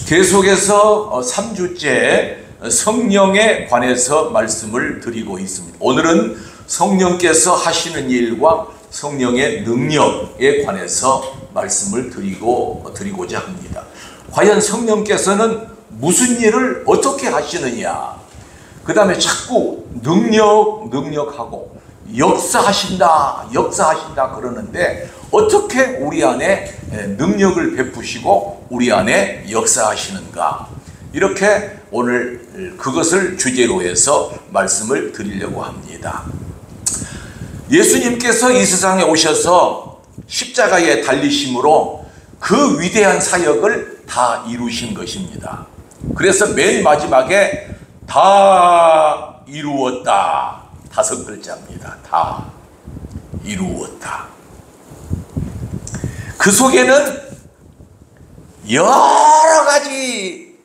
계속해서 3주째 성령에 관해서 말씀을 드리고 있습니다. 오늘은 성령께서 하시는 일과 성령의 능력에 관해서 말씀을 드리고자 합니다. 과연 성령께서는 무슨 일을 어떻게 하시느냐, 그 다음에 자꾸 능력하고 역사하신다 그러는데 어떻게 우리 안에 능력을 베푸시고 우리 안에 역사하시는가, 이렇게 오늘 그것을 주제로 해서 말씀을 드리려고 합니다. 예수님께서 이 세상에 오셔서 십자가에 달리심으로 그 위대한 사역을 다 이루신 것입니다. 그래서 맨 마지막에 다 이루었다, 5글자입니다. 다 이루었다. 그 속에는 여러 가지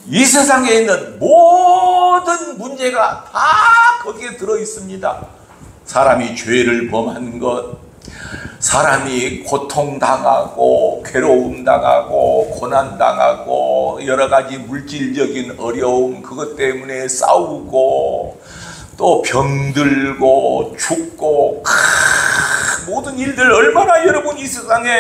이 세상에 있는 모든 문제가 다 거기에 들어 있습니다. 사람이 죄를 범한 것, 사람이 고통당하고 괴로움당하고 고난당하고 여러 가지 물질적인 어려움, 그것 때문에 싸우고 또 병들고 죽고, 모든 일들 얼마나 여러분 이 세상에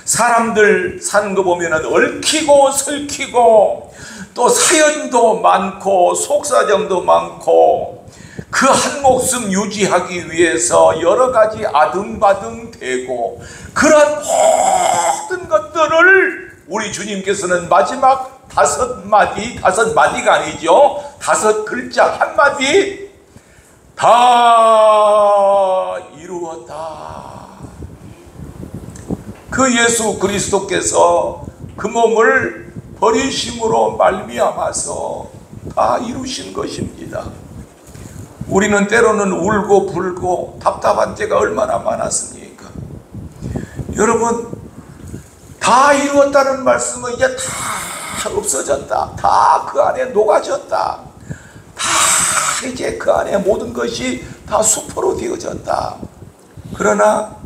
사람들 사는 거 보면 얽히고 설키고 또 사연도 많고 속사정도 많고, 그 한 목숨 유지하기 위해서 여러 가지 아등바등 되고, 그런 모든 것들을 우리 주님께서는 마지막 5마디가 아니죠, 5글자 한마디, 다 이루었다. 그 예수 그리스도께서 그 몸을 버리심으로 말미암아서 다 이루신 것입니다. 우리는 때로는 울고 불고 답답한 때가 얼마나 많았습니까? 여러분, 다 이루었다는 말씀은 이제 다 없어졌다, 다 그 안에 녹아졌다, 다 이제 그 안에 모든 것이 다 수포로 되어졌다. 그러나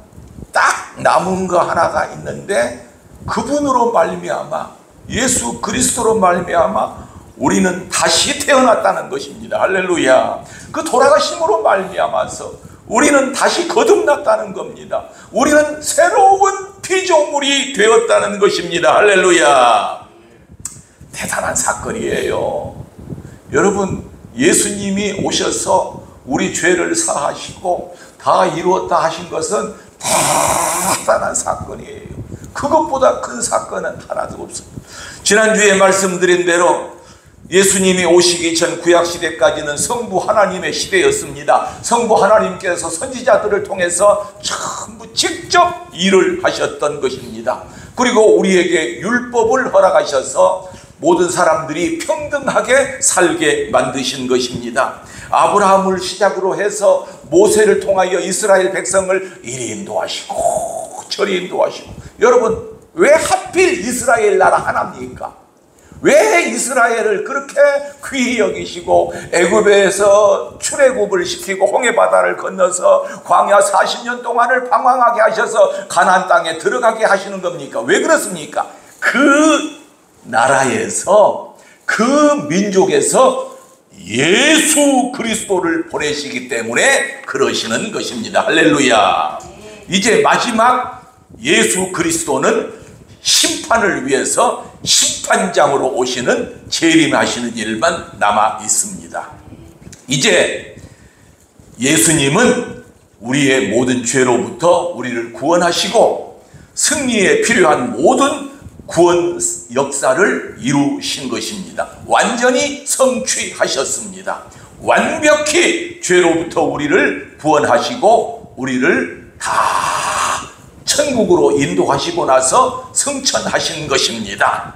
딱 남은 거 하나가 있는데, 그분으로 말미암아, 예수 그리스도로 말미암아 우리는 다시 태어났다는 것입니다. 할렐루야. 그 돌아가심으로 말미암아서 우리는 다시 거듭났다는 겁니다. 우리는 새로운 피조물이 되었다는 것입니다. 할렐루야. 대단한 사건이에요. 여러분, 예수님이 오셔서 우리 죄를 사하시고 다 이루었다 하신 것은 대단한 사건이에요. 그것보다 큰 사건은 하나도 없습니다. 지난주에 말씀드린 대로 예수님이 오시기 전 구약시대까지는 성부 하나님의 시대였습니다. 성부 하나님께서 선지자들을 통해서 전부 직접 일을 하셨던 것입니다. 그리고 우리에게 율법을 허락하셔서 모든 사람들이 평등하게 살게 만드신 것입니다. 아브라함을 시작으로 해서 모세를 통하여 이스라엘 백성을 이리 인도하시고 저리 인도하시고, 여러분, 왜 하필 이스라엘 나라 하나입니까? 왜 이스라엘을 그렇게 귀히 여기시고 애굽에서 출애굽을 시키고 홍해바다를 건너서 광야 40년 동안을 방황하게 하셔서 가나안 땅에 들어가게 하시는 겁니까? 왜 그렇습니까? 그 나라에서, 그 민족에서 예수 그리스도를 보내시기 때문에 그러시는 것입니다. 할렐루야. 이제 마지막 예수 그리스도는 심판을 위해서 심판장으로 오시는, 재림하시는 일만 남아 있습니다. 이제 예수님은 우리의 모든 죄로부터 우리를 구원하시고 승리에 필요한 모든 구원 역사를 이루신 것입니다. 완전히 성취하셨습니다. 완벽히 죄로부터 우리를 구원하시고 우리를 다 천국으로 인도하시고 나서 승천하신 것입니다.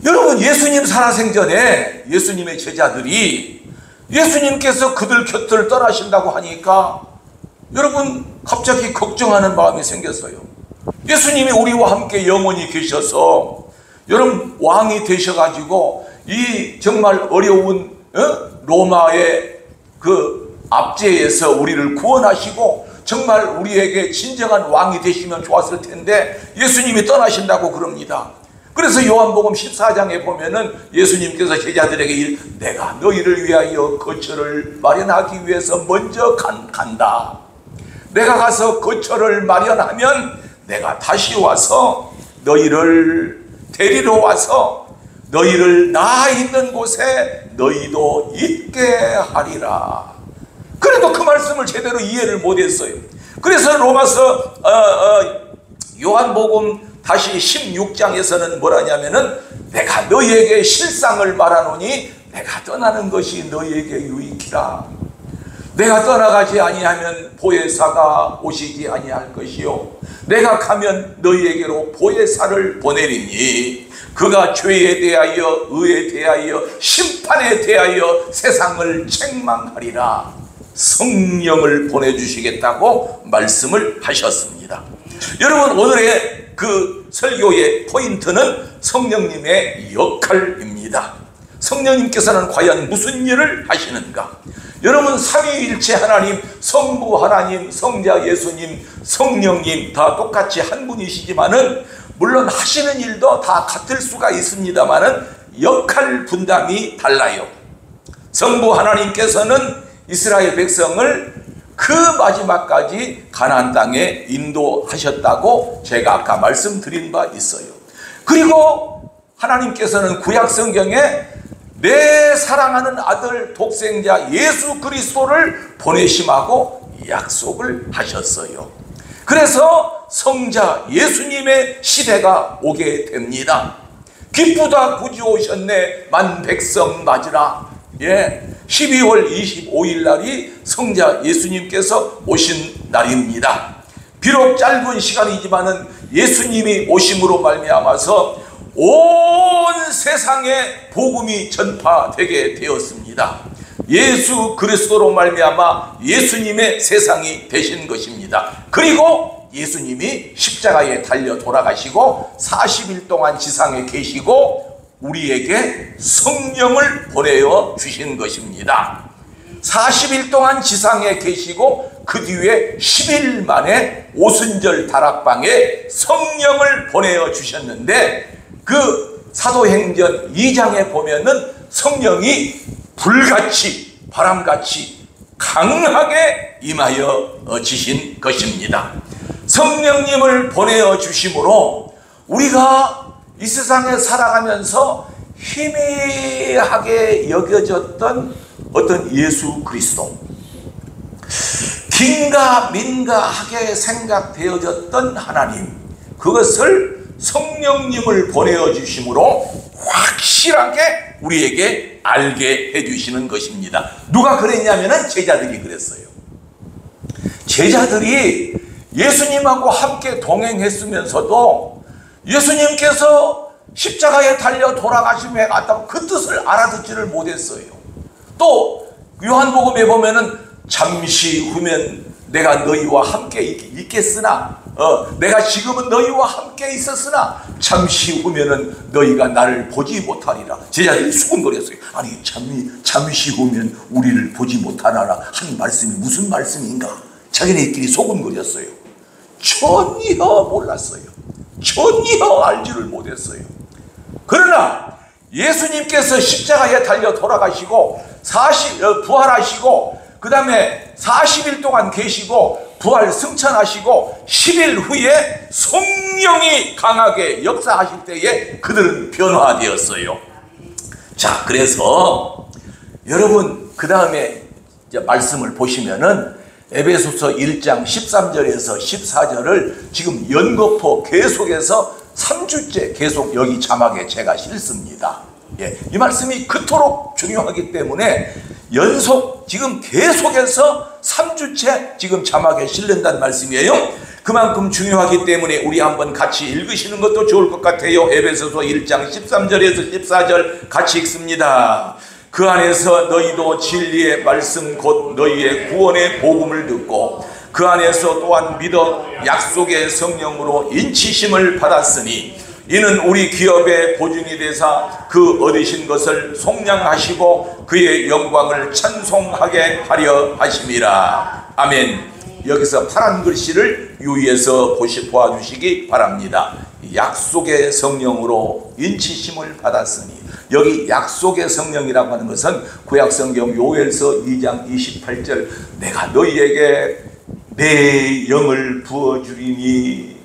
여러분, 예수님 살아생전에 예수님의 제자들이 예수님께서 그들 곁을 떠나신다고 하니까 여러분 갑자기 걱정하는 마음이 생겼어요. 예수님이 우리와 함께 영원히 계셔서 여러분 왕이 되셔가지고 이 정말 어려운 로마의 그 압제에서 우리를 구원하시고 정말 우리에게 진정한 왕이 되시면 좋았을 텐데 예수님이 떠나신다고 그럽니다. 그래서 요한복음 14장에 보면은 예수님께서 제자들에게 내가 너희를 위하여 거처를 마련하기 위해서 먼저 간다. 내가 가서 거처를 마련하면 내가 다시 와서 너희를 데리러 와서 너희를 나 있는 곳에 너희도 있게 하리라. 그래도 그 말씀을 제대로 이해를 못했어요. 그래서 로마서 요한복음 다시 16장에서는 뭐라냐면은 내가 너희에게 실상을 말하노니 내가 떠나는 것이 너희에게 유익이라. 내가 떠나가지 아니하면 보혜사가 오시지 아니할 것이요 내가 가면 너희에게로 보혜사를 보내리니 그가 죄에 대하여 의에 대하여 심판에 대하여 세상을 책망하리라. 성령을 보내주시겠다고 말씀을 하셨습니다. 여러분, 오늘의 그 설교의 포인트는 성령님의 역할입니다. 성령님께서는 과연 무슨 일을 하시는가? 여러분, 삼위일체 하나님, 성부 하나님, 성자 예수님, 성령님 다 똑같이 한 분이시지만은 물론 하시는 일도 다 같을 수가 있습니다만은 역할 분담이 달라요. 성부 하나님께서는 이스라엘 백성을 그 마지막까지 가나안 땅에 인도하셨다고 제가 아까 말씀드린 바 있어요. 그리고 하나님께서는 구약 성경에 내 사랑하는 아들 독생자 예수 그리스도를 보내심하고 약속을 하셨어요. 그래서 성자 예수님의 시대가 오게 됩니다. 기쁘다 구주 오셨네 만 백성 맞으라. 12월 25일 날이 성자 예수님께서 오신 날입니다. 비록 짧은 시간이지만은 예수님이 오심으로 말미암아서 온 세상에 복음이 전파되게 되었습니다. 예수 그리스도로 말미암아 예수님의 세상이 되신 것입니다. 그리고 예수님이 십자가에 달려 돌아가시고 40일 동안 지상에 계시고 우리에게 성령을 보내어 주신 것입니다. 40일 동안 지상에 계시고 그 뒤에 10일 만에 오순절 다락방에 성령을 보내어 주셨는데 그 사도행전 2장에 보면은 성령이 불같이 바람같이 강하게 임하여 지신 것입니다. 성령님을 보내어 주심으로 우리가 이 세상에 살아가면서 희미하게 여겨졌던 어떤 예수 그리스도, 긴가민가하게 생각되어졌던 하나님, 그것을 성령님을 보내어 주심으로 확실하게 우리에게 알게 해주시는 것입니다. 누가 그랬냐면은 제자들이 그랬어요. 제자들이 예수님하고 함께 동행했으면서도 예수님께서 십자가에 달려 돌아가심에 갔다고 그 뜻을 알아듣지를 못했어요. 또 요한복음에 보면은 잠시 후면 내가 너희와 함께 있겠으나 내가 지금은 너희와 함께 있었으나 잠시 후면은 너희가 나를 보지 못하리라. 제자들이 수군거렸어요. 아니 잠시 후면 우리를 보지 못하리라 하는 말씀이 무슨 말씀인가? 자기네끼리 수군거렸어요. 전혀 몰랐어요. 전혀 알지를 못했어요. 그러나 예수님께서 십자가에 달려 돌아가시고 부활하시고 그 다음에 40일 동안 계시고 부활 승천하시고 10일 후에 성령이 강하게 역사하실 때에 그들은 변화되었어요. 자, 그래서 여러분 그 다음에 말씀을 보시면은 에베소서 1장 13절에서 14절을 지금 연거푸 계속해서 3주째 계속 여기 자막에 제가 실습니다. 이 말씀이 그토록 중요하기 때문에 연속 지금 계속해서 3주째 지금 자막에 실른다는 말씀이에요. 그만큼 중요하기 때문에 우리 한번 같이 읽으시는 것도 좋을 것 같아요. 에베소서 1장 13절에서 14절 같이 읽습니다. 그 안에서 너희도 진리의 말씀 곧 너희의 구원의 복음을 듣고 그 안에서 또한 믿어 약속의 성령으로 인치심을 받았으니 이는 우리 기업의 보증이 되사 그 얻으신 것을 속량하시고 그의 영광을 찬송하게 하려 하심이라. 아멘. 여기서 파란 글씨를 유의해서 보아주시기 바랍니다. 약속의 성령으로 인치심을 받았으니, 여기 약속의 성령이라고 하는 것은 구약성경 요엘서 2장 28절 내가 너희에게 내 영을 부어주리니,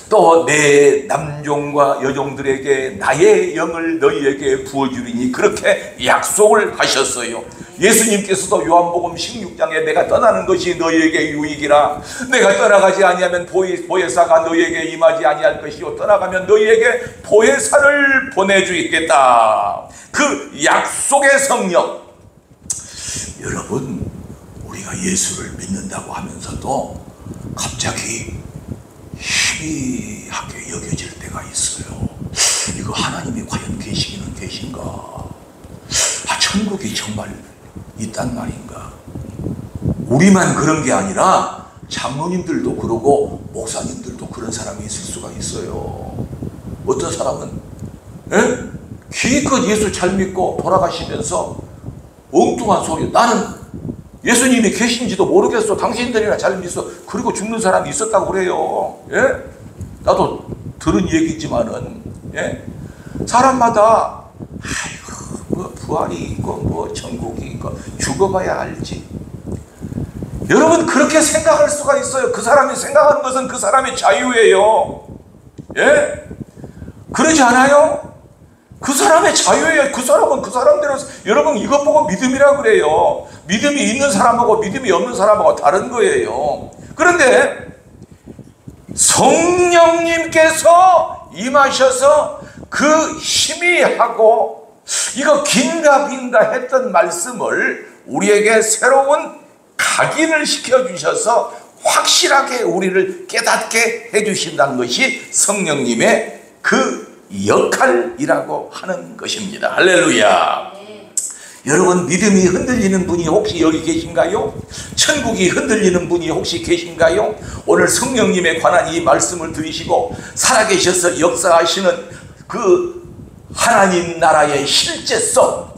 또 내 남종과 여종들에게 나의 영을 너희에게 부어주리니, 그렇게 약속을 하셨어요. 예수님께서도 요한복음 16장에 내가 떠나는 것이 너희에게 유익이라, 내가 떠나가지 아니하면 보혜사가 너희에게 임하지 아니할 것이요 떠나가면 너희에게 보혜사를 보내주겠다. 그 약속의 성령. 여러분, 우리가 예수를 믿는다고 하면서도 갑자기 희미하게 여겨질 때가 있어요. 이거 하나님이 과연 계시기는 계신가? 천국이 정말 있단 말인가? 우리만 그런 게 아니라 장로님들도 그러고 목사님들도 그런 사람이 있을 수가 있어요. 어떤 사람은 기껏 예수 잘 믿고 돌아가시면서 엉뚱한 소리, 나는 예수님이 계신지도 모르겠어, 당신들이나 잘 믿어, 그리고 죽는 사람이 있었다고 그래요. 나도 들은 얘기지만은, 사람마다 아이고 뭐 부활이 있고 뭐 천국이 있고 죽어봐야 알지. 여러분, 그렇게 생각할 수가 있어요. 그 사람이 생각하는 것은 그 사람의 자유예요. 그러지 않아요? 그 사람의 자유예요. 그 사람은 그 사람대로. 여러분, 이것 보고 믿음이라고 그래요. 믿음이 있는 사람하고 믿음이 없는 사람하고 다른 거예요. 그런데 성령님께서 임하셔서 그 희미하고 이거 긴가 빈가 했던 말씀을 우리에게 새로운 각인을 시켜주셔서 확실하게 우리를 깨닫게 해주신다는 것이 성령님의 그 역할이라고 하는 것입니다. 할렐루야. 여러분, 믿음이 흔들리는 분이 혹시 여기 계신가요? 천국이 흔들리는 분이 혹시 계신가요? 오늘 성령님에 관한 이 말씀을 들으시고 살아계셔서 역사하시는 그 하나님 나라의 실제성,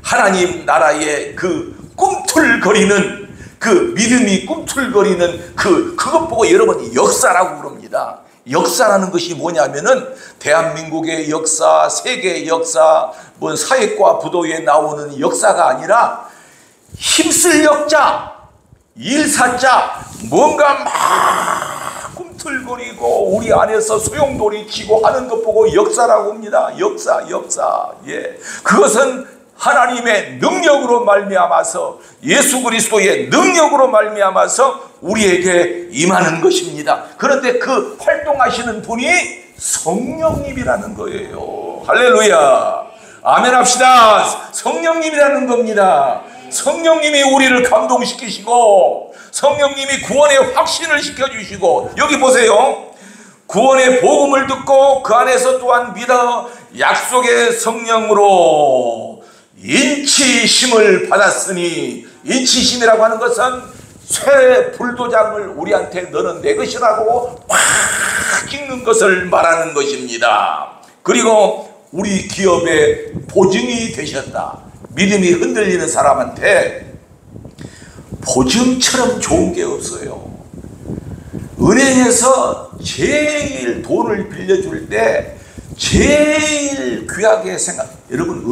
하나님 나라의 그 꿈틀거리는 그 믿음이 꿈틀거리는 그것 보고 여러분이 역사라고 그럽니다. 역사라는 것이 뭐냐면은 대한민국의 역사, 세계의 역사, 뭐 사회과 부도에 나오는 역사가 아니라 힘쓸 역자, 일사자, 뭔가 막 꿈틀거리고 우리 안에서 소용돌이치고 하는 것 보고 역사라고 합니다. 역사. 그것은 하나님의 능력으로 말미암아서, 예수 그리스도의 능력으로 말미암아서 우리에게 임하는 것입니다. 그런데 그 활동하시는 분이 성령님이라는 거예요. 할렐루야. 아멘 합시다. 성령님이라는 겁니다. 성령님이 우리를 감동시키시고 성령님이 구원의 확신을 시켜주시고, 여기 보세요. 구원의 복음을 듣고 그 안에서 또한 믿어 약속의 성령으로 인치심을 받았으니, 인치심이라고 하는 것은 쇠 불도장을 우리한테 너는 내 것이라고 확 찍는 것을 말하는 것입니다. 그리고 우리 기업의 보증이 되셨다. 믿음이 흔들리는 사람한테 보증처럼 좋은 게 없어요. 은행에서 제일 돈을 빌려줄 때 제일 귀하게 여러분,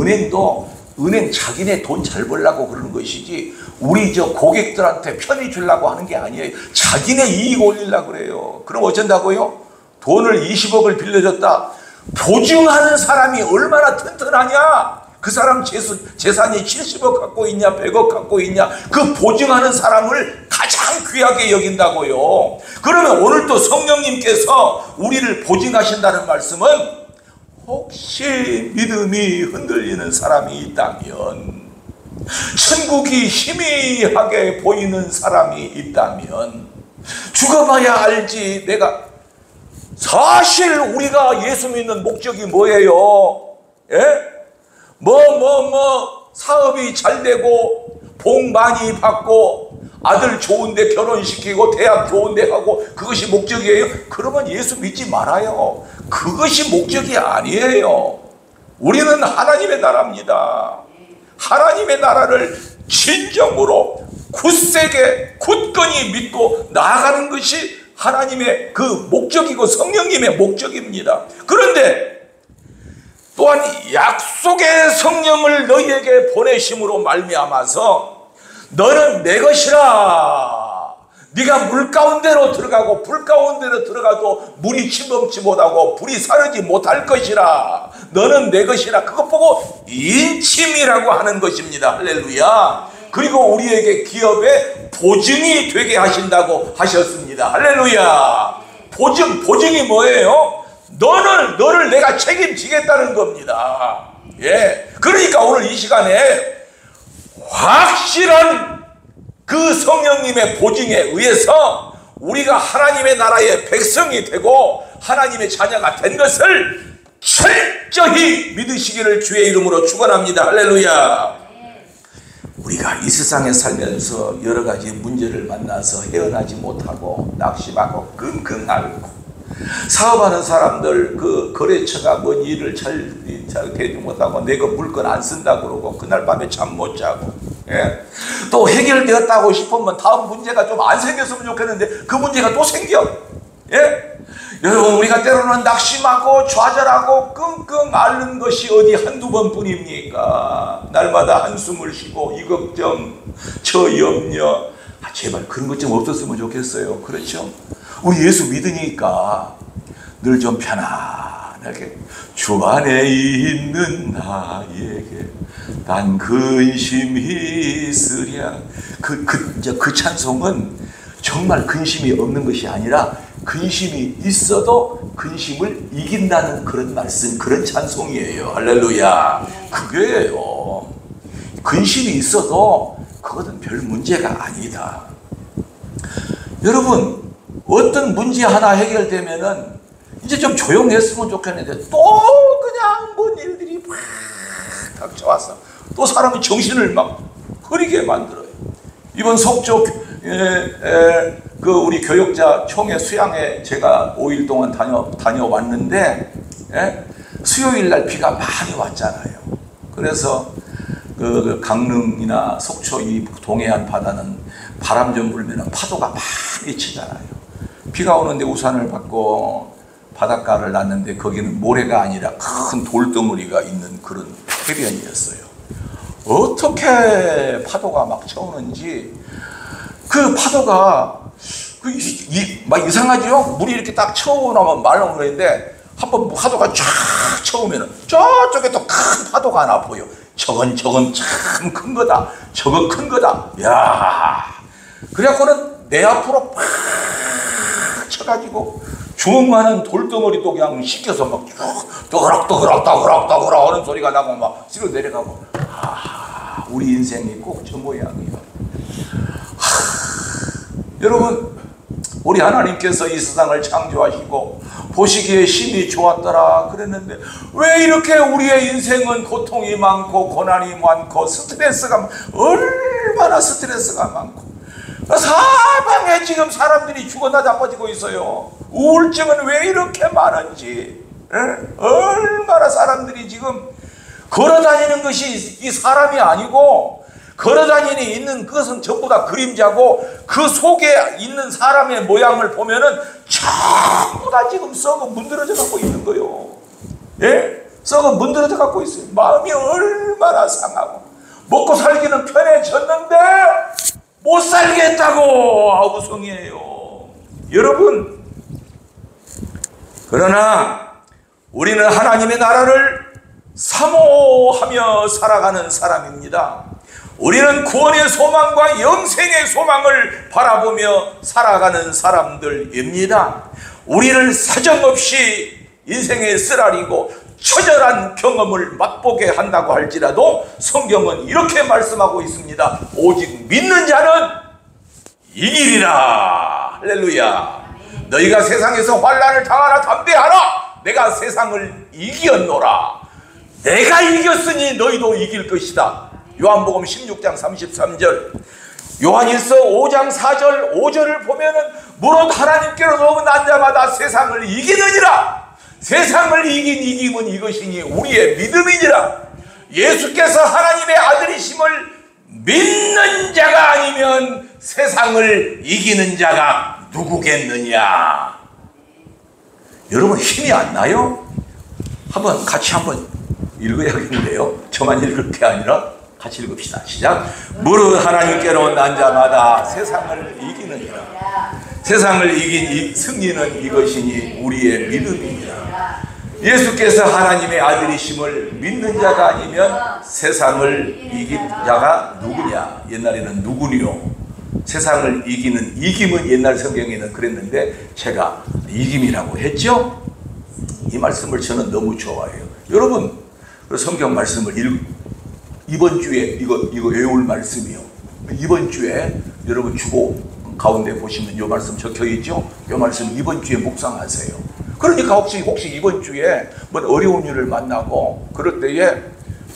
은행 자기네 돈 잘 벌려고 그러는 것이지 우리 고객들한테 편히 주려고 하는 게 아니에요. 자기네 이익 올리려고 그래요. 그럼 어쩐다고요? 돈을 20억을 빌려줬다. 보증하는 사람이 얼마나 튼튼하냐? 그 사람 재산이 70억 갖고 있냐, 100억 갖고 있냐, 그 보증하는 사람을 가장 귀하게 여긴다고요. 그러면 오늘 또 성령님께서 우리를 보증하신다는 말씀은, 혹시 믿음이 흔들리는 사람이 있다면, 천국이 희미하게 보이는 사람이 있다면, 죽어봐야 알지. 사실 우리가 예수 믿는 목적이 뭐예요? 사업이 잘 되고 복 많이 받고 아들 좋은데 결혼시키고 대학 좋은데 가고, 그것이 목적이에요? 그러면 예수 믿지 말아요. 그것이 목적이 아니에요. 우리는 하나님의 나라입니다. 하나님의 나라를 진정으로 굳세게 굳건히 믿고 나아가는 것이 하나님의 그 목적이고 성령님의 목적입니다. 그런데 또한 약속의 성령을 너희에게 보내심으로 말미암아서 너는 내 것이라. 네가 물 가운데로 들어가고 불 가운데로 들어가도 물이 침범치 못하고 불이 사르지 못할 것이라. 너는 내 것이라. 그것 보고 인침이라고 하는 것입니다. 할렐루야. 그리고 우리에게 기업의 보증이 되게 하신다고 하셨습니다. 할렐루야. 보증이 뭐예요? 너를 내가 책임지겠다는 겁니다. 예. 그러니까 오늘 이 시간에 확실한 그 성령님의 보증에 의해서 우리가 하나님의 나라의 백성이 되고 하나님의 자녀가 된 것을 철저히 믿으시기를 주의 이름으로 축원합니다. 할렐루야. 우리가 이 세상에 살면서 여러 가지 문제를 만나서 헤어나지 못하고 낙심하고 끙끙 앓고 사업하는 사람들 그 거래처가 뭔 일을 잘 되지 못하고 내가 물건 안 쓴다 그러고 그날 밤에 잠 못 자고, 예? 또 해결되었다고 싶으면 다음 문제가 좀 안 생겼으면 좋겠는데 그 문제가 또 생겨. 예? 여러분, 우리가 때로는 낙심하고 좌절하고 끙끙 앓는 것이 어디 한두 번뿐입니까? 날마다 한숨을 쉬고 이 걱정 저 염려, 제발 그런 것 좀 없었으면 좋겠어요. 그렇죠? 우리 예수 믿으니까 늘 좀 편안하게 주 안에 있는 나에게 난 근심이 있으랴. 그 찬송은 정말 근심이 없는 것이 아니라 근심이 있어도 근심을 이긴다는 그런 말씀, 그런 찬송이에요. 할렐루야. 그게요. 근심이 있어도 그것은 별 문제가 아니다. 여러분, 어떤 문제 하나 해결되면은 이제 좀 조용했으면 좋겠는데 또 그냥 뭔 일들이 막 닥쳐와서 또 사람이 정신을 막 흐리게 만들어요. 이번 속초 그 우리 교역자 총회 수양회 제가 5일 동안 다녀왔는데, 예? 수요일 날 비가 많이 왔잖아요. 그래서 그 강릉이나 속초 이 동해안 바다는 바람 좀 불면 파도가 많이 치잖아요. 비가 오는데 우산을 받고 바닷가를 났는데 거기는 모래가 아니라 큰 돌덩어리가 있는 그런 해변이었어요. 어떻게 파도가 막 쳐오는지 그 파도가 막 이상하죠? 물이 이렇게 딱 쳐오면 말라오는데 한번 파도가 쫙 쳐오면 저쪽에 또 큰 파도가 하나 보여. 저건 참 큰 거다. 저거 큰 거다. 야, 그래갖고는 내 앞으로 팍 쳐가지고 주먹 많은 돌덩어리도 그냥 씻겨서 막 떠그럭 하는 소리가 나고 막 뒤로 내려가고. 우리 인생이 꼭 저 모양이에요. 여러분, 우리 하나님께서 이 세상을 창조하시고 보시기에 심히 좋았더라 그랬는데 왜 이렇게 우리의 인생은 고통이 많고 고난이 많고 스트레스가 얼마나 스트레스가 많고 사방에 지금 사람들이 죽어나 자빠지고 있어요. 우울증은 왜 이렇게 많은지, 얼마나 사람들이 지금 걸어다니는 것이 이 사람이 아니고 걸어다니는 있는 것은 전부 다 그림자고 그 속에 있는 사람의 모양을 보면은 전부 다 지금 썩어 문드러져 갖고 있는 거예요. 예? 썩어 문드러져 갖고 있어요. 마음이 얼마나 상하고 먹고 살기는 편해졌는데 못 살겠다고 아우성이에요. 여러분, 그러나 우리는 하나님의 나라를 사모하며 살아가는 사람입니다. 우리는 구원의 소망과 영생의 소망을 바라보며 살아가는 사람들입니다. 우리를 사정없이 인생의 쓰라리고 처절한 경험을 맛보게 한다고 할지라도 성경은 이렇게 말씀하고 있습니다. 오직 믿는 자는 이기리라. 할렐루야. 너희가 세상에서 환난을 당하나 담대하라. 내가 세상을 이겼노라. 내가 이겼으니 너희도 이길 것이다. 요한복음 16장 33절, 요한일서 5장 4절 5절을 보면은 무릇 하나님께로서 난 자마다 세상을 이기느니라. 세상을 이긴 이김은 이것이니 우리의 믿음이니라. 예수께서 하나님의 아들이심을 믿는 자가 아니면 세상을 이기는 자가 누구겠느냐? 여러분 힘이 안 나요? 같이 한번 읽어야겠는데요. 저만 읽을 게 아니라 같이 읽읍시다. 시작. 무릇 하나님께로 난 자마다 세상을 이기느니라. 세상을 이긴 승리는 이것이니 우리의 믿음이니라. 예수께서 하나님의 아들이심을 믿는 자가 아니면 세상을 이긴 자가 누구냐? 옛날에는 누구니요? 세상을 이김은 옛날 성경에는 그랬는데 제가 이김이라고 했죠? 이 말씀을 저는 너무 좋아해요. 여러분 성경 말씀을 이번 주에 이거 외울 말씀이요. 이번 주에 여러분 주보 가운데 보시면 이 말씀 적혀 있죠? 이 말씀 이번 주에 묵상하세요. 그러니까 혹시 이번 주에 뭐 어려운 일을 만나고 그럴 때에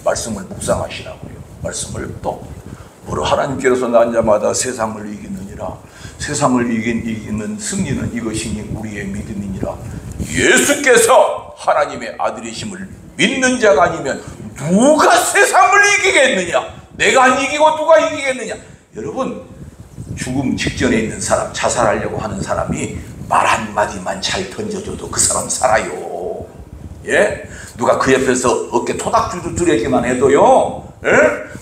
말씀을 묵상하시라고요. 말씀을 또 무릇 하나님께서 난 자마다 세상을 이기느니라. 세상을 이기는 승리는 이것이니 우리의 믿음이니라. 예수께서 하나님의 아들이심을 믿는 자가 아니면 누가 세상을 이기겠느냐? 내가 안 이기고 누가 이기겠느냐? 여러분 죽음 직전에 있는 사람, 자살하려고 하는 사람이 말 한마디만 잘 던져줘도 그 사람 살아요. 예? 누가 그 옆에서 어깨 토닥주도 두려기만 해도요, 예?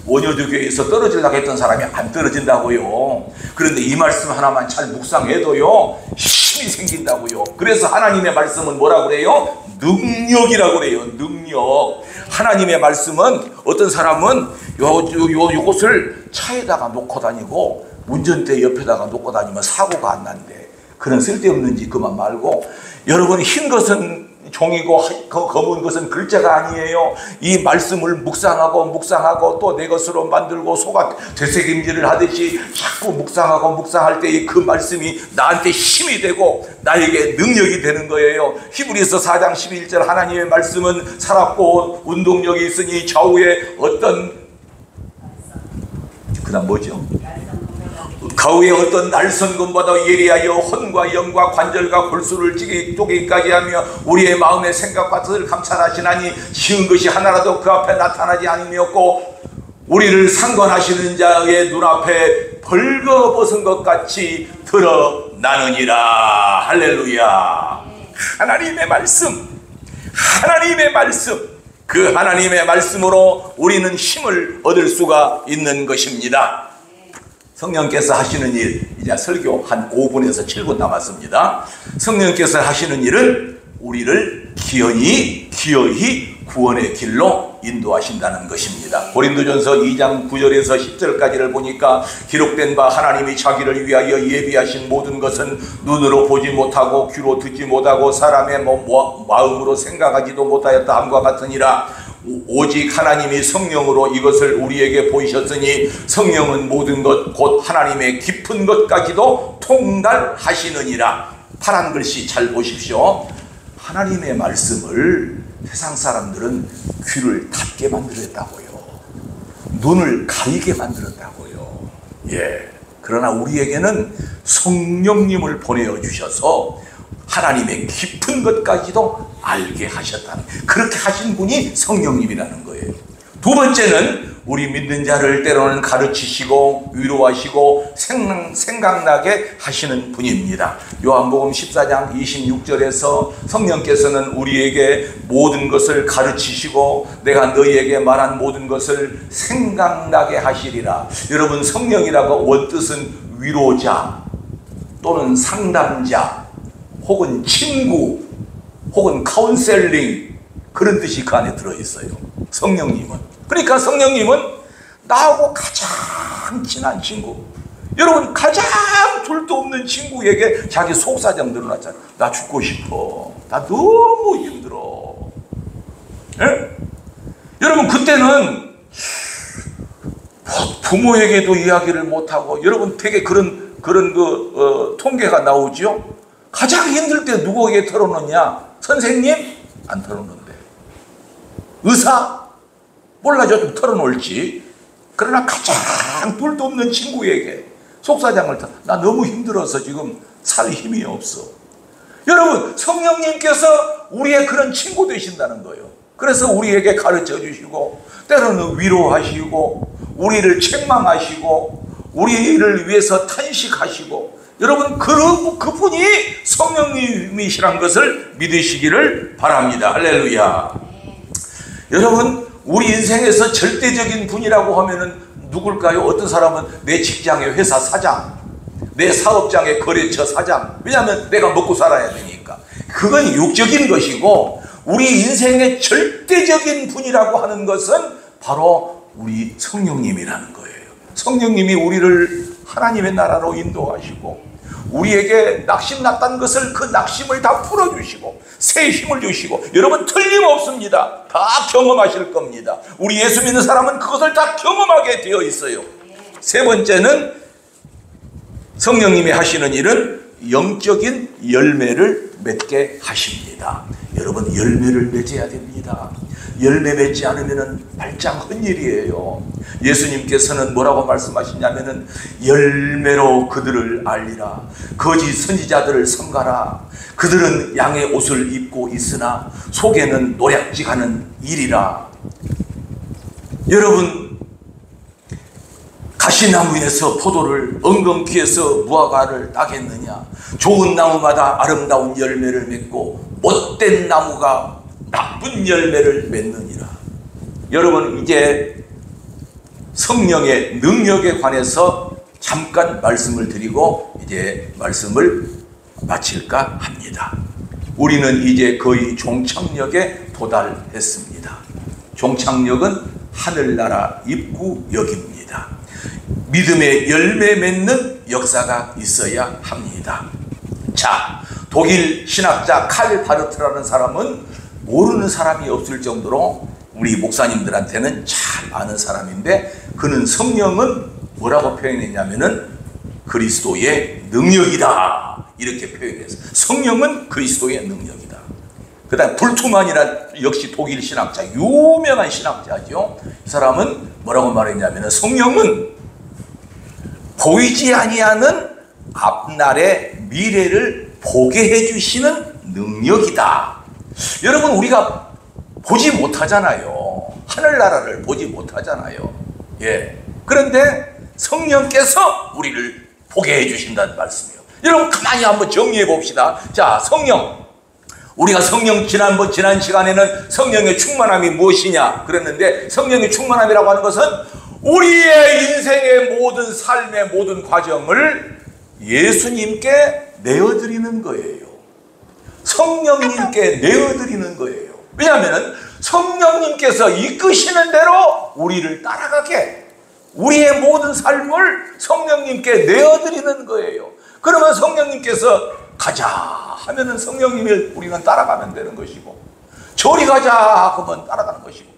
원효도 교회에서 떨어지려고 했던 사람이 안 떨어진다고요. 그런데 이 말씀 하나만 잘 묵상해도요 힘이 생긴다고요. 그래서 하나님의 말씀은 뭐라고 그래요? 능력이라고 그래요. 능력. 하나님의 말씀은 어떤 사람은 요것을 차에다가 놓고 다니고 운전대 옆에다가 놓고 다니면 사고가 안 난대. 그런 쓸데없는 짓 그만 말고, 여러분 흰 것은 종이고 검은 것은 글자가 아니에요. 이 말씀을 묵상하고 또 내 것으로 만들고 소가 되새김질을 하듯이 자꾸 묵상할 때 그 말씀이 나한테 힘이 되고 나에게 능력이 되는 거예요. 히브리서 4장 11절 하나님의 말씀은 살았고 운동력이 있으니 좌우에 어떤 그다음 뭐죠? 가우의 어떤 날선금보다 예리하여 혼과 영과 관절과 골수를 쪼개기까지 하며 우리의 마음의 생각과 뜻을 감찰하시나니 쉬운 것이 하나라도 그 앞에 나타나지 않으었고 우리를 상관하시는 자의 눈앞에 벌거벗은 것 같이 드러나느니라. 할렐루야. 하나님의 말씀, 그 하나님의 말씀으로 우리는 힘을 얻을 수가 있는 것입니다. 성령께서 하시는 일, 이제 설교 한 5분에서 7분 남았습니다. 성령께서 하시는 일은 우리를 기어이 구원의 길로 인도하신다는 것입니다. 고린도전서 2장 9절에서 10절까지를 보니까 기록된 바 하나님이 자기를 위하여 예비하신 모든 것은 눈으로 보지 못하고 귀로 듣지 못하고 사람의 마음으로 생각하지도 못하였다 함과 같으니라. 오직 하나님이 성령으로 이것을 우리에게 보이셨으니 성령은 모든 것 곧 하나님의 깊은 것까지도 통달하시느니라. 파란 글씨 잘 보십시오. 하나님의 말씀을 세상 사람들은 귀를 닫게 만들었다고요. 눈을 가리게 만들었다고요. 예. 그러나 우리에게는 성령님을 보내어 주셔서 하나님의 깊은 것까지도 알게 하셨다는, 그렇게 하신 분이 성령님이라는 거예요. 두 번째는 우리 믿는 자를 때로는 가르치시고 위로하시고 생각나게 하시는 분입니다. 요한복음 14장 26절에서 성령께서는 우리에게 모든 것을 가르치시고 내가 너희에게 말한 모든 것을 생각나게 하시리라. 여러분 성령이라고 원뜻은 위로자 또는 상담자 혹은 친구 혹은 카운셀링 그런 뜻이 그 안에 들어있어요. 성령님은. 그러니까 성령님은 나하고 가장 친한 친구, 여러분 가장 둘도 없는 친구에게 자기 속사정 드러났잖아요. 나 죽고 싶어, 나 너무 힘들어. 예? 여러분 그때는 부모에게도 이야기를 못하고, 여러분 되게 그런 통계가 나오죠. 가장 힘들 때 누구에게 털어놓냐? 선생님? 안 털어놓는데. 의사? 몰라죠. 좀 털어놓을지. 그러나 가장 둘도 없는 친구에게 속사정을 나 너무 힘들어서 지금 살 힘이 없어. 여러분 성령님께서 우리의 그런 친구 되신다는 거예요. 그래서 우리에게 가르쳐 주시고 때로는 위로하시고 우리를 책망하시고 우리를 위해서 탄식하시고 여러분 그분이 성령님이시란 것을 믿으시기를 바랍니다. 할렐루야. 여러분 우리 인생에서 절대적인 분이라고 하면은 누굴까요? 어떤 사람은 내 직장의 회사 사장, 내 사업장의 거래처 사장. 왜냐하면 내가 먹고 살아야 되니까. 그건 육적인 것이고, 우리 인생의 절대적인 분이라고 하는 것은 바로 우리 성령님이라는 거예요. 성령님이 우리를 하나님의 나라로 인도하시고, 우리에게 낙심났다는 것을 그 낙심을 다 풀어주시고 새 힘을 주시고, 여러분 틀림없습니다. 다 경험하실 겁니다. 우리 예수 믿는 사람은 그것을 다 경험하게 되어 있어요. 세 번째는 성령님이 하시는 일은 영적인 열매를 맺게 하십니다. 여러분 열매를 맺어야 됩니다. 열매 맺지 않으면 말짱 헛일이에요. 예수님께서는 뭐라고 말씀하시냐면은 열매로 그들을 알리라. 거짓 선지자들을 삼가라. 그들은 양의 옷을 입고 있으나 속에는 노략질하는 일이라. 여러분 가시나무에서 포도를, 엉겅퀴에서 무화과를 따겠느냐? 좋은 나무마다 아름다운 열매를 맺고 못된 나무가 나쁜 열매를 맺느니라. 여러분 이제 성령의 능력에 관해서 잠깐 말씀을 드리고 이제 말씀을 마칠까 합니다. 우리는 이제 거의 종착역에 도달했습니다. 종착역은 하늘나라 입구역입니다. 믿음의 열매 맺는 역사가 있어야 합니다. 자, 독일 신학자 칼 바르트라는 사람은 모르는 사람이 없을 정도로 우리 목사님들한테는 잘 아는 사람인데, 그는 성령은 뭐라고 표현했냐면은 그리스도의 능력이다 이렇게 표현했어요. 성령은 그리스도의 능력이다. 그 다음 불투만이란 역시 독일 신학자, 유명한 신학자죠. 이 사람은 뭐라고 말했냐면은 성령은 보이지 아니하는 앞날의 미래를 보게 해주시는 능력이다. 여러분 우리가 보지 못하잖아요. 하늘나라를 보지 못하잖아요. 예. 그런데 성령께서 우리를 보게 해주신다는 말씀이에요. 여러분 가만히 한번 정리해 봅시다. 자, 성령. 우리가 성령 지난 시간에는 성령의 충만함이 무엇이냐 그랬는데, 성령의 충만함이라고 하는 것은 우리의 인생의 모든 삶의 모든 과정을 예수님께 내어드리는 거예요. 성령님께 내어드리는 거예요. 왜냐하면 성령님께서 이끄시는 대로 우리를 따라가게, 우리의 모든 삶을 성령님께 내어드리는 거예요. 그러면 성령님께서 가자 하면은 성령님을 우리는 따라가면 되는 것이고, 저리 가자 하면 따라가는 것이고,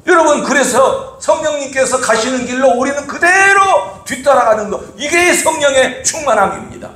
여러분 그래서 성령님께서 가시는 길로 우리는 그대로 뒤따라가는 것, 이게 성령의 충만함입니다.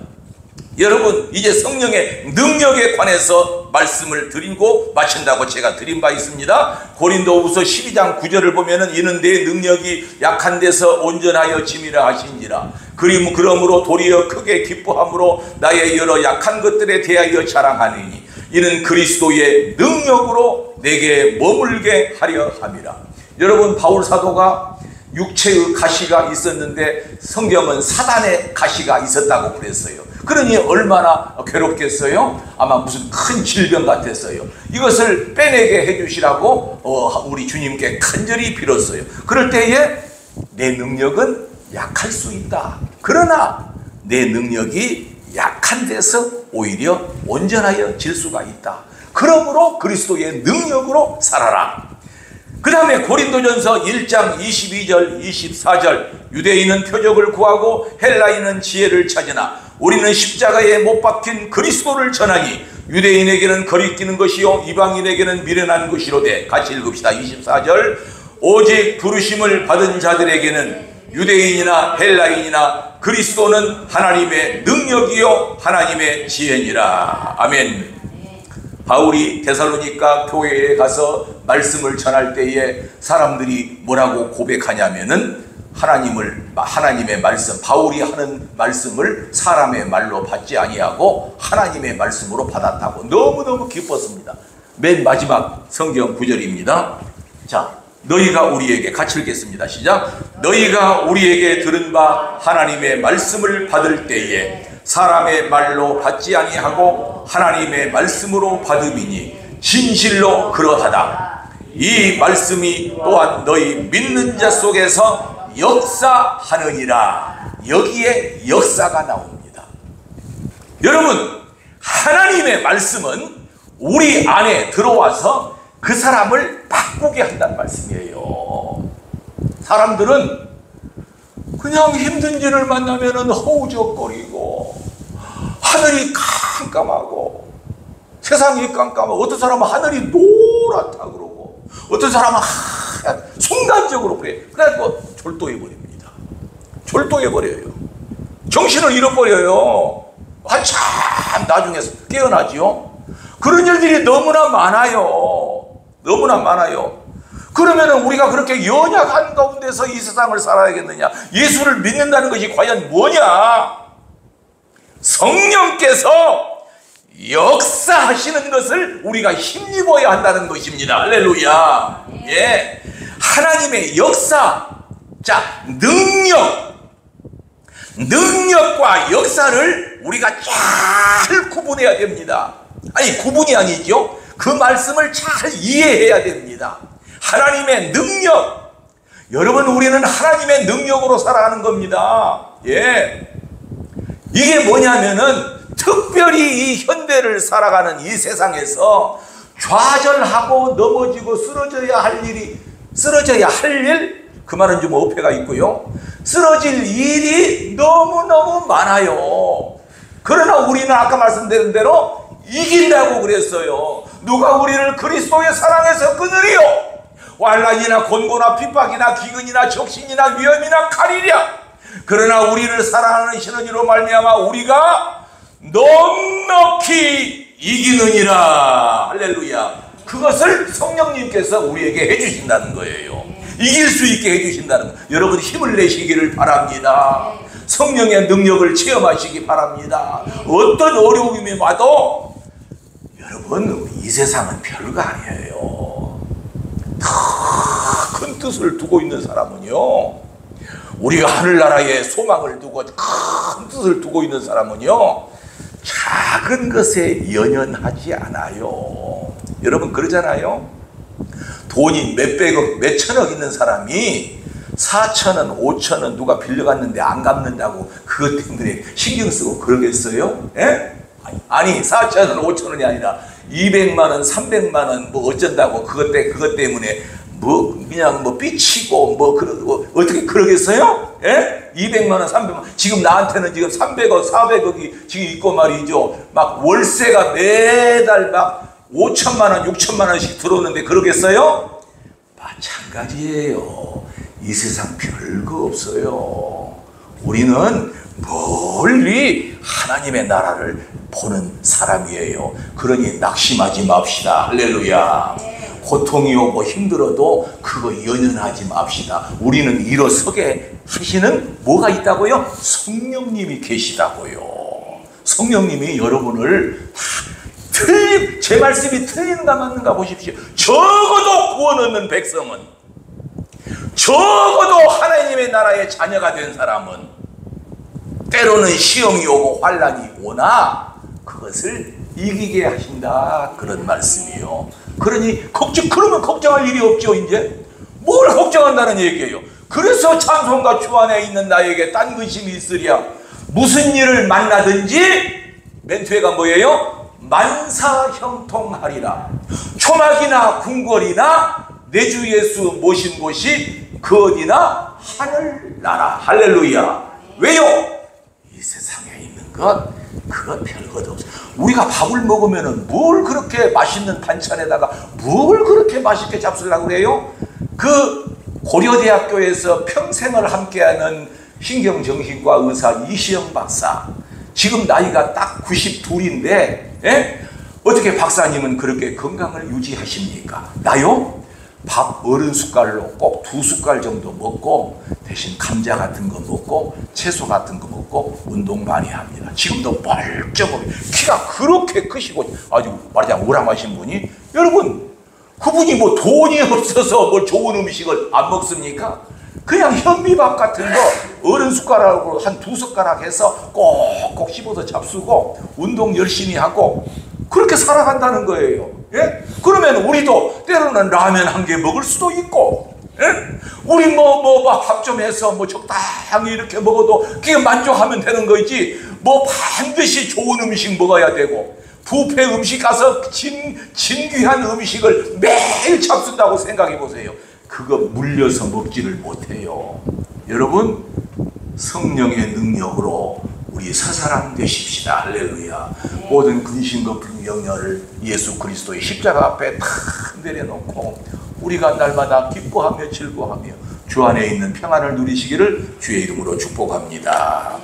여러분 이제 성령의 능력에 관해서 말씀을 드리고 마친다고 제가 드린 바 있습니다. 고린도후서 12장 9절을 보면은 이는 내 능력이 약한 데서 온전하여 짐이라 하신지라. 그러므로 도리어 크게 기뻐함으로 나의 여러 약한 것들에 대하여 자랑하느니 이는 그리스도의 능력으로 내게 머물게 하려 함이라. 여러분 바울 사도가 육체의 가시가 있었는데 성경은 사단의 가시가 있었다고 그랬어요. 그러니 얼마나 괴롭겠어요? 아마 무슨 큰 질병 같았어요. 이것을 빼내게 해주시라고 우리 주님께 간절히 빌었어요. 그럴 때에 내 능력은 약할 수 있다. 그러나 내 능력이 약한 데서 오히려 온전하여 질 수가 있다. 그러므로 그리스도의 능력으로 살아라. 그 다음에 고린도전서 1장 22절 24절 유대인은 표적을 구하고 헬라인은 지혜를 찾으나 우리는 십자가에 못 박힌 그리스도를 전하니 유대인에게는 거리끼는 것이요 이방인에게는 미련한 것이로되. 같이 읽읍시다. 24절 오직 부르심을 받은 자들에게는 유대인이나 헬라인이나 그리스도는 하나님의 능력이요 하나님의 지혜니라. 아멘. 바울이 데살로니가 교회에 가서 말씀을 전할 때에 사람들이 뭐라고 고백하냐면은 하나님의 말씀, 바울이 하는 말씀을 사람의 말로 받지 아니하고 하나님의 말씀으로 받았다고 너무너무 기뻤습니다. 맨 마지막 성경 구절입니다. 자, 너희가 우리에게, 같이 읽겠습니다. 시작. 너희가 우리에게 들은 바 하나님의 말씀을 받을 때에 사람의 말로 받지 아니하고 하나님의 말씀으로 받음이니 진실로 그러하다. 이 말씀이 또한 너희 믿는 자 속에서 역사하느니라. 여기에 역사가 나옵니다. 여러분, 하나님의 말씀은 우리 안에 들어와서 그 사람을 바꾸게 한다는 말씀이에요. 사람들은 그냥 힘든 일을 만나면 허우적거리고 하늘이 깜깜하고 세상이 깜깜하고 어떤 사람은 하늘이 노랗다 그러고 어떤 사람은 하얀 순간적으로 그래. 그래서 졸도해버립니다. 졸도해버려요. 정신을 잃어버려요. 한참 나중에 깨어나지요. 그런 일들이 너무나 많아요. 너무나 많아요. 그러면 우리가 그렇게 연약한 가운데서 이 세상을 살아야겠느냐? 예수를 믿는다는 것이 과연 뭐냐? 성령께서 역사하시는 것을 우리가 힘입어야 한다는 것입니다. 할렐루야. 예. 하나님의 역사. 자, 능력과 역사를 우리가 잘 구분해야 됩니다. 아니, 구분이 아니죠. 그 말씀을 잘 이해해야 됩니다. 하나님의 능력. 여러분, 우리는 하나님의 능력으로 살아가는 겁니다. 예. 이게 뭐냐면은 특별히 이 현대를 살아가는 이 세상에서 좌절하고 넘어지고 쓰러져야 할 일, 그 말은 좀 어폐가 있고요. 쓰러질 일이 너무너무 많아요. 그러나 우리는 아까 말씀드린 대로 이긴다고 그랬어요. 누가 우리를 그리스도의 사랑에서 끊으리요? 환난이나 곤고나 핍박이나 기근이나 적신이나 위험이나 칼이랴. 그러나 우리를 사랑하는 신은이로 말미암아 우리가 넉넉히 이기느니라. 할렐루야. 그것을 성령님께서 우리에게 해주신다는 거예요. 이길 수 있게 해주신다는 거. 여러분, 힘을 내시기를 바랍니다. 성령의 능력을 체험하시기 바랍니다. 어떤 어려움이 와도 여러분, 이 세상은 별거 아니에요. 더 큰 뜻을 두고 있는 사람은요, 우리가 하늘나라에 소망을 두고 큰 뜻을 두고 있는 사람은요, 작은 것에 연연하지 않아요. 여러분, 그러잖아요. 돈이 몇백억, 몇천억 있는 사람이 4천원, 5천원 누가 빌려갔는데 안 갚는다고 그것 때문에 신경 쓰고 그러겠어요? 예? 아니, 4천원, 5천원이 아니라 200만원, 300만원 뭐 어쩐다고 그것 때문에 그냥 삐치고 그러고 어떻게 그러겠어요? 예? 200만원, 300만원. 지금 나한테는 지금 300억, 400억이 지금 있고 말이죠. 막 월세가 매달 막 5천만원, 6천만원씩 들어오는데 그러겠어요? 마찬가지예요. 이 세상 별거 없어요. 우리는 멀리 하나님의 나라를 보는 사람이에요. 그러니 낙심하지 맙시다. 할렐루야. 고통이 오고 힘들어도 그거 연연하지 맙시다. 우리는 일어서게 하시는 뭐가 있다고요? 성령님이 계시다고요. 성령님이 여러분을 제 말씀이 틀린가 맞는가 보십시오. 적어도 구원 얻는 백성은, 적어도 하나님의 나라의 자녀가 된 사람은 때로는 시험이 오고 환난이 오나 그것을 이기게 하신다, 그런 말씀이요. 그러니 그러면 걱정할 일이 없죠. 이제 뭘 걱정한다는 얘기예요. 그래서 찬송가 주 안에 있는 나에게 딴 근심이 있으랴. 무슨 일을 만나든지 멘트가 뭐예요? 만사형통하리라. 초막이나 궁궐이나 내 주 예수 모신 곳이 그 어디나 하늘나라. 할렐루야. 왜요? 이 세상에 있는 것 그건 별것 없어. 우리가 밥을 먹으면은 뭘 그렇게 맛있는 반찬에다가 뭘 그렇게 맛있게 잡수려고 그래요? 그 고려대학교에서 평생을 함께하는 신경정신과 의사 이시영 박사, 지금 나이가 딱 92인데 어떻게 박사님은 그렇게 건강을 유지하십니까? 나요? 밥 어른 숟갈로 꼭 2숟갈 정도 먹고 대신 감자 같은 거 먹고 채소 같은 거 먹고 운동 많이 합니다. 지금도 멀쩡하게 키가 그렇게 크시고 아주 말하자면 우람하신 분이, 여러분 그분이 뭐 돈이 없어서 뭘 좋은 음식을 안 먹습니까? 그냥 현미밥 같은 거 어른 숟가락으로 한 2숟가락 해서 꼭꼭 씹어서 잡수고 운동 열심히 하고 그렇게 살아간다는 거예요. 예? 그러면 우리도 때로는 라면 한 개 먹을 수도 있고, 예? 우리 밥 좀 해서 적당히 이렇게 먹어도 그게 만족하면 되는 거지. 반드시 좋은 음식 먹어야 되고 뷔페 음식 가서 진귀한 음식을 매일 잡순다고 생각해 보세요. 그거 물려서 먹지를 못해요. 여러분, 성령의 능력으로 우리 새 사람 되십시다. 할렐루야. 모든 근심, 걱정, 염려를 예수 그리스도의 십자가 앞에 다 내려놓고 우리가 날마다 기뻐하며 즐거워하며 주 안에 있는 평안을 누리시기를 주의 이름으로 축복합니다.